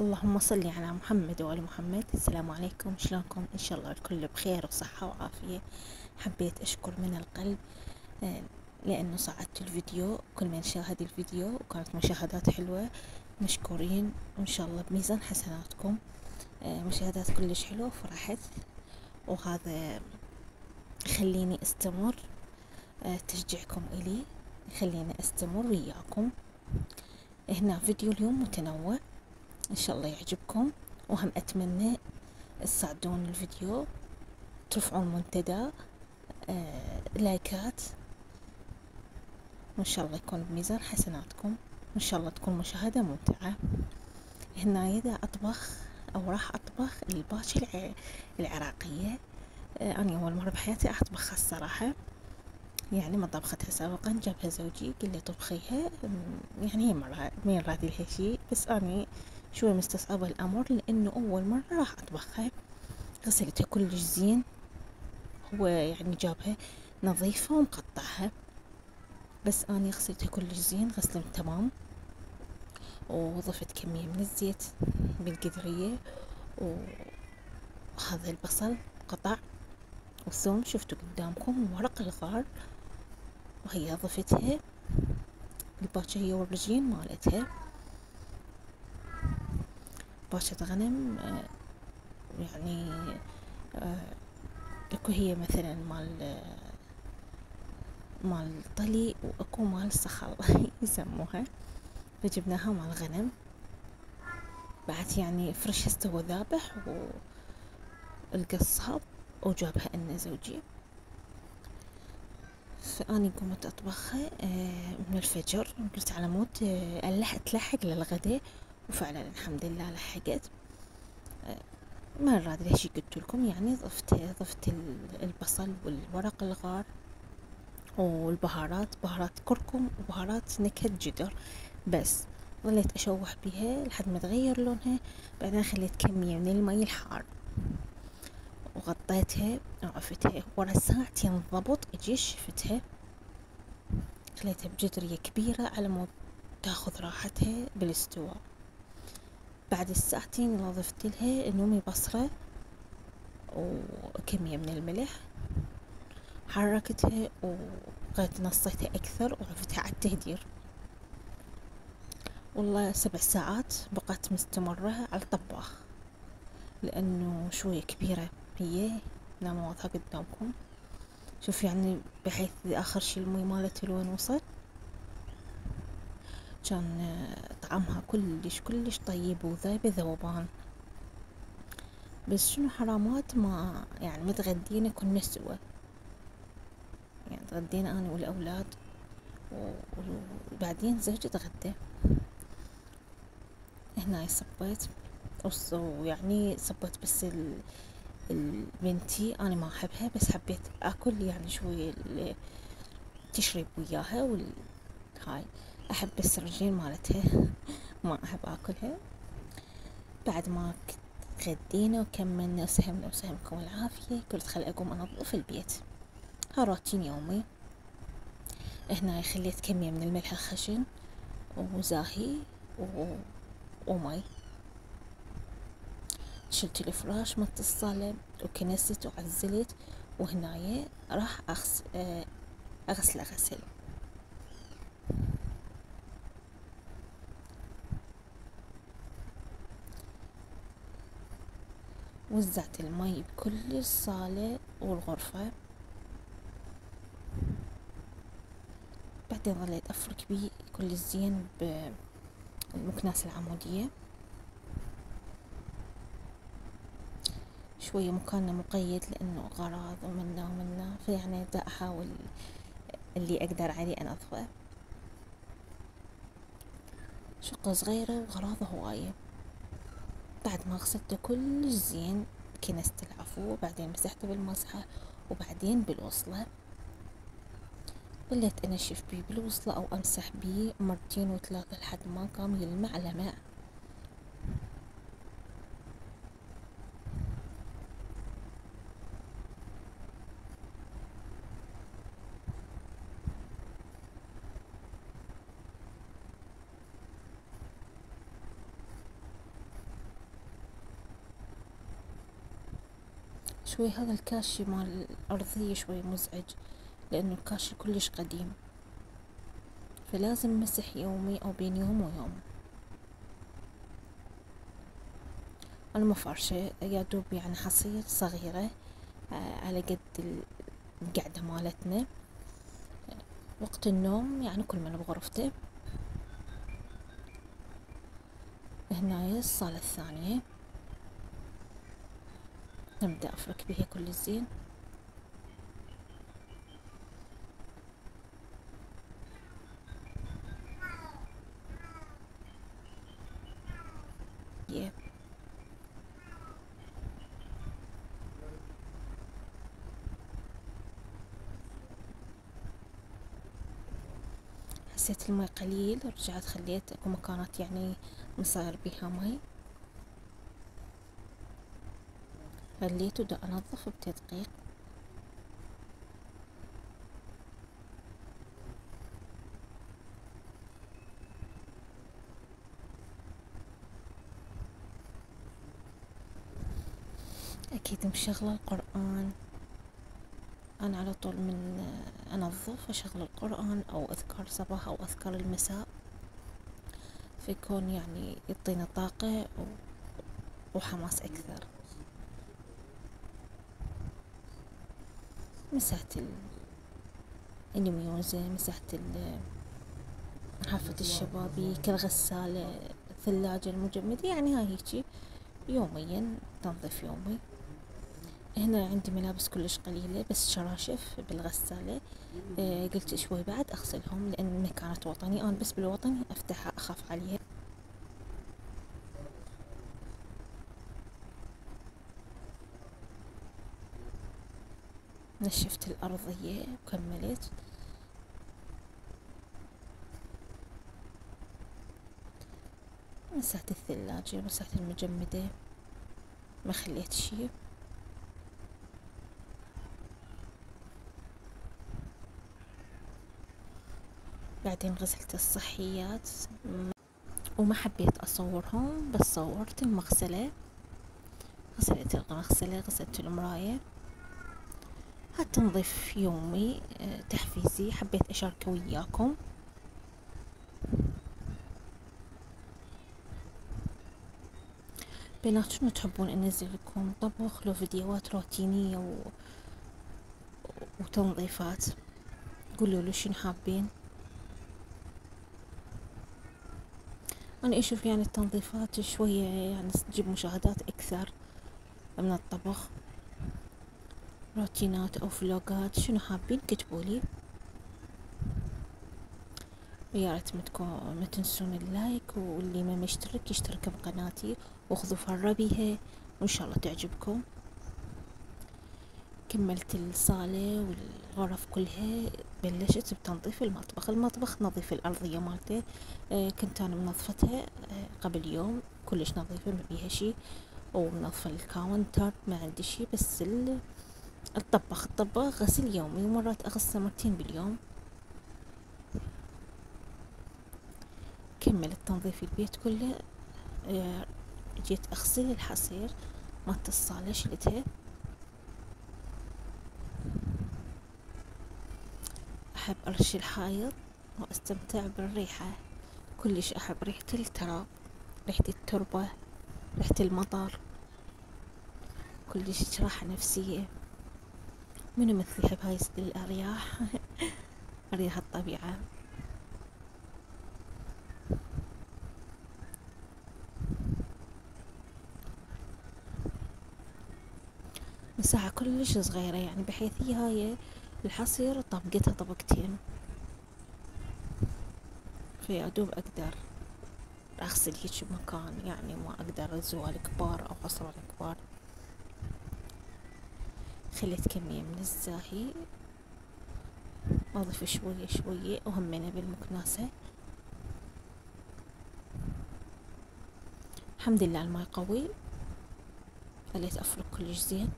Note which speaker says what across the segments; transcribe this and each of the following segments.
Speaker 1: اللهم صل على محمد وآل محمد. السلام عليكم، شلونكم؟ إن شاء الله الكل بخير وصحة وعافية. حبيت أشكر من القلب آه، لأنه صعدت الفيديو. كل من شاهد الفيديو وكانت مشاهدات حلوة مشكورين، وإن شاء الله بميزان حسناتكم. مشاهدات كلش حلوة وفرحت، وهذا يخليني استمر. تشجيعكم إلي يخليني استمر وياكم. هنا فيديو اليوم متنوع، إن شاء الله يعجبكم. وهم أتمنى تصعدون الفيديو، ترفعون منتدى لايكات، وإن شاء الله يكون بميزان حسناتكم، وإن شاء الله تكون مشاهدة ممتعة. هنا إذا أطبخ أو راح أطبخ الباشا العراقية. أنا أول مرة بحياتي أطبخها الصراحة، يعني ما طبختها سابقا. جابها زوجي قال لي طبخيها، يعني هي مرة مين راضي لها شي، بس أنا شوي مستصعبة الأمر لأنه أول مرة راح أطبخها. غسلتها كلش زين، هو يعني جابها نظيفة ومقطعها، بس أنا غسلتها كلش زين غسل تمام. وضفت كمية من الزيت بالقدرية، وهذا البصل قطع، والثوم شفتوا قدامكم، وورق الغار. وهي ضفتها الباشا هي والرجين مالتها. باشا غنم يعني اكو هي مثلا مال طلي، واكو مال صخر يسموها، فجبناها مال غنم. بعد يعني فرش استوى ذابح، والقصاب وجابها لنا زوجي. فأني قمت أطبخها من الفجر، قلت على مود تلحق للغدا، وفعلا الحمد لله لحقت. ما أدري ليش قلت لكم، يعني ضفت البصل والورق الغار والبهارات، بهارات كركم وبهارات نكهة جدر. بس ظليت أشوح بها لحد ما تغير لونها. بعدين خليت كمية من المي الحار وغطيتها وعفتها. ورا ساعتين ضبط اجي شفتها، خليتها بجدرية كبيرة على مود تاخذ راحتها بالاستواء. بعد الساعتين اللي ضفت لها نومي بصرة وكمية من الملح، حركتها وبقيت نصيتها أكثر وعفتها على التهدير. والله 7 ساعات بقت مستمرة على الطباخ، لأنه شوية كبيرة هي، نعم واضحة قدامكم. شوف يعني بحيث آخر شي المي مالتها لوين وصل، كان طعمها كلش كلش طيب وذايبة ذوبان. بس شنو حرامات ما يعني ما تغدينا كنا سوا، يعني تغدينا أنا والأولاد وبعدين زوجي تغدى. هنا صبيت ويعني صبيت بس البنتي أنا ما أحبها، بس حبيت أكل يعني شوية تشرب وياها هاي أحب بس الرجين مالتها ما أحب أكلها. بعد ما غدينا وكملنا وسهمنا وسهمكم العافية، قلت خل أقوم أنظف البيت. ها روتين يومي. هنا خليت كمية من الملح الخشن وزاهي ومي. شلت الفراش مالت الصالة وكنست وعزلت، وهنايا راح أغسل غسل. وزعت المي بكل الصالة والغرفة. بعدين ظليت أفرك بيه كل الزين بالمكناس العمودية. شوية مكاننا مقيد لأنه غراض ومنا فيعني دا أحاول اللي أقدر عليه أنظفه. شقة صغيرة وغراضه هواية. بعد ما غسلته كل زين كنست العفو، وبعدين مسحته بالمسحة، وبعدين بالوصلة ظليت أنشف بيه بالوصلة أو أمسح بيه مرتين وثلاثة لحد ما قام يلمع لمع. شوي هذا الكاشي مال الأرضية شوي مزعج، لأنه الكاشي كلش قديم، فلازم مسح يومي أو بين يوم ويوم. أنا مفرشة يا دوب يعني حصير صغيرة على قد القعدة مالتنا. وقت النوم يعني كل من بغرفته. هنايا الصالة الثانية نبدأ أفرك بها كل الزين. يب. حسيت المي قليل، رجعت خليت اكو مكانات يعني مصاير بيها مي، خليت ودا انظف بتدقيق. اكيد مشغلة القرآن، انا على طول من انظف اشغل القرآن او اذكار صباح او اذكار المساء، فيكون يعني يعطينا طاقة وحماس اكثر. مسحت الميوزة، مسحت حافة الشبابيك، الغسالة، الثلاجة المجمدة، يعني هاي هيجي يوميا تنظيف يومي. هنا عندي ملابس كلش قليلة بس شراشف بالغسالة. قلت شوي بعد اغسلهم لان كانت وطني، انا بس بالوطني افتحها اخاف عليها. نشفت الارضية وكملت. مسحت الثلاجة، مسحت المجمدة، ما خليت شي. بعدين غسلت الصحيات وما حبيت اصورهم، بس صورت المغسلة، غسلت المغسلة، غسلت المراية. هاد تنظيف يومي تحفيزي حبيت اشاركه وياكم. بنات شنو تحبون انزل لكم؟ طبخ لو فيديوهات روتينية وتنظيفات؟ قولوا لي شنو حابين. انا اشوف يعني التنظيفات شوية يعني تجيب مشاهدات اكثر من الطبخ. روتينات او فلوقات شنو حابين كتبولي. ويا ريت ما تنسون اللايك، واللي ما مشترك يشترك بقناتي وخذوا فرة بيها وان شاء الله تعجبكم. كملت الصالة والغرف كلها، بلشت بتنظيف المطبخ نظيف الأرضية مالته. كنت أنا منظفتها قبل يوم كلش نظيفة ما بيها شي، ومنظفة الكاونتر ما عندي شي، بس الطبخ غسل يومي، ومرات أغسله مرتين باليوم. كملت تنظيف البيت كله. جيت أغسل الحصير مالت الصالة، شلتها. أحب أرش الحائط وأستمتع بالريحة، كلش أحب ريحة التراب، ريحة التربة، ريحة المطر، كلش راحة نفسية. منو مثلي بهاي الأرياح أرياح الطبيعة. مساحة كلش صغيرة، يعني بحيث هي هاي الحصير طبقتها طبقتين، فيا دوب أقدر أغسل هيج مكان، يعني ما أقدر زوال كبار أو عصران كبار. خليت كمية من الزاهي أضيف شوية شوية، وهمينة بالمكناسة. الحمد لله الماي قوي، خليت أفرك كلش زين.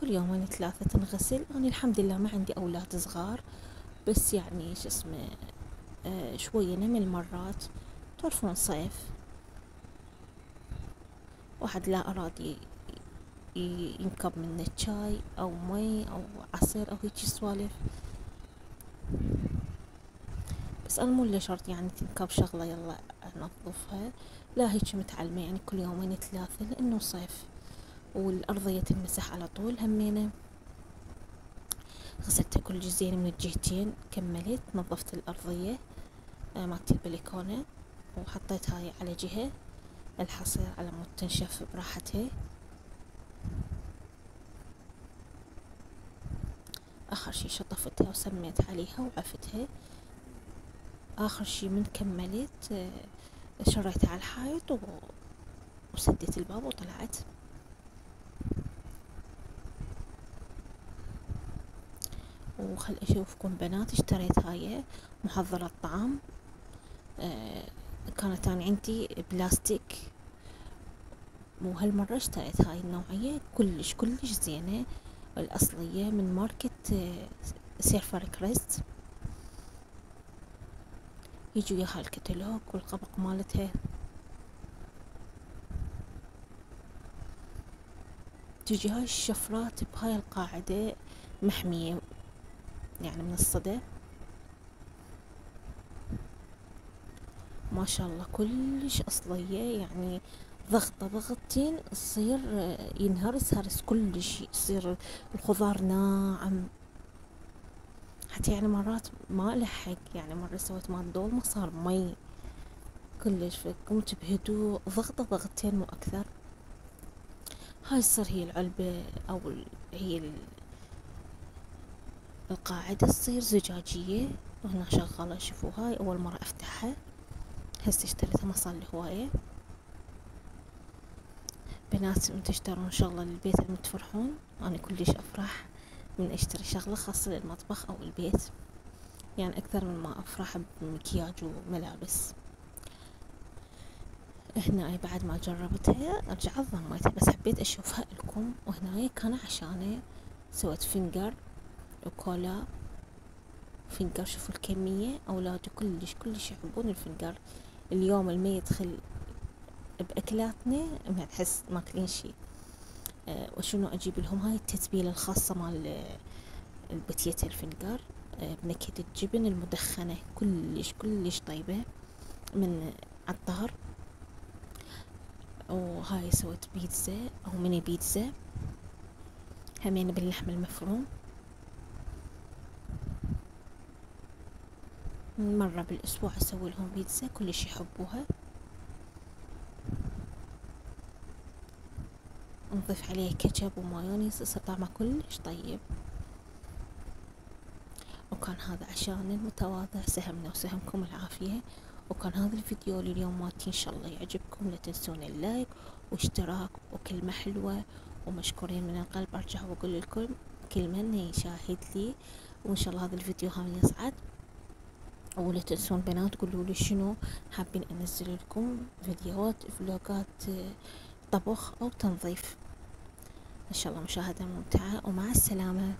Speaker 1: كل يومين ثلاثة تنغسل. أنا الحمد لله ما عندي أولاد صغار، بس يعني شو اسمه شوية من المرات تعرفون صيف واحد لا أراد ينكب منه شاي أو مي أو عصير أو هيجي سوالف. بس أنا مو اللي شرط يعني تنكب شغلة يلا أنظفها، لا هيك متعلمة يعني كل يومين ثلاثة لأنه صيف والأرضية تنمسح على طول. همينة غسلتها كل جزئين من الجهتين، كملت نظفت الأرضية مالت البلكونة وحطيت هاي على جهة الحصير على مود تنشف براحتها. آخر شي شطفتها وسميت عليها وعفتها. آخر شي من كملت شريتها على الحائط وسديت الباب وطلعت. وخل أشوفكم بنات، اشتريت هاي محضرة طعام كانت أنا عندي بلاستيك، وهالمرة اشتريت هاي النوعية كلش زينة الأصلية من ماركة سيرفر كريست. يجي وياها الكتالوج والقبق مالتها. تجي هاي الشفرات بهاي القاعدة محمية يعني من الصدى، ما شاء الله كلش أصلية. يعني ضغطتين تصير ينهرس كلش، يصير الخضار ناعم. حتى يعني مرات ما لحق، يعني مرة سويت مال دولمة صار مي كلش، فقمت بهدوء ضغطتين مو أكثر. هاي تصير هي العلبة أو هي القاعدة تصير زجاجية، وهنا شغالة. شوفوا هاي أول مرة أفتحها، هسه اشتريتها ما صار لي هواية. بنات من تشترون شغلة للبيت اللي تفرحون، أنا كلش أفرح من أشتري شغلة خاصة للمطبخ أو البيت، يعني أكثر من ما أفرح بمكياج وملابس. هنا بعد ما جربتها رجعت ضميتها، بس حبيت أشوفها لكم. وهنا كان عشاني سويت فينجر وكولا فينجر. شوفوا الكمية، أولادي كلش يحبون الفينجر. اليوم الما يدخل بأكلاتنا ما تحس ماكلين شي. وشنو أجيب لهم هاي التتبيلة الخاصة مال البتية الفنجر بنكهة الجبن المدخنة، كلش طيبة من عطار. وهاي سويت بيتزا أو ميني بيتزا همين باللحم المفروم. مرة بالأسبوع أسوي لهم بيتزا كلش يحبوها. نضيف عليه كاتشب ومايونيز يصير طعمه كلش طيب. وكان هذا عشان المتواضع، سهمنا وسهمكم العافية. وكان هذا الفيديو لليوم مالتي، ان شاء الله يعجبكم. لا تنسون اللايك واشتراك وكلمة حلوة ومشكورين من القلب. ارجع واقول لكم كل من يشاهد لي، وان شاء الله هذا الفيديو هم يصعد. ولا تنسون بنات قولوا لي شنو حابين انزل لكم فيديوهات فلوقات طبخ او تنظيف. ان شاء الله مشاهدة ممتعة، ومع السلامة.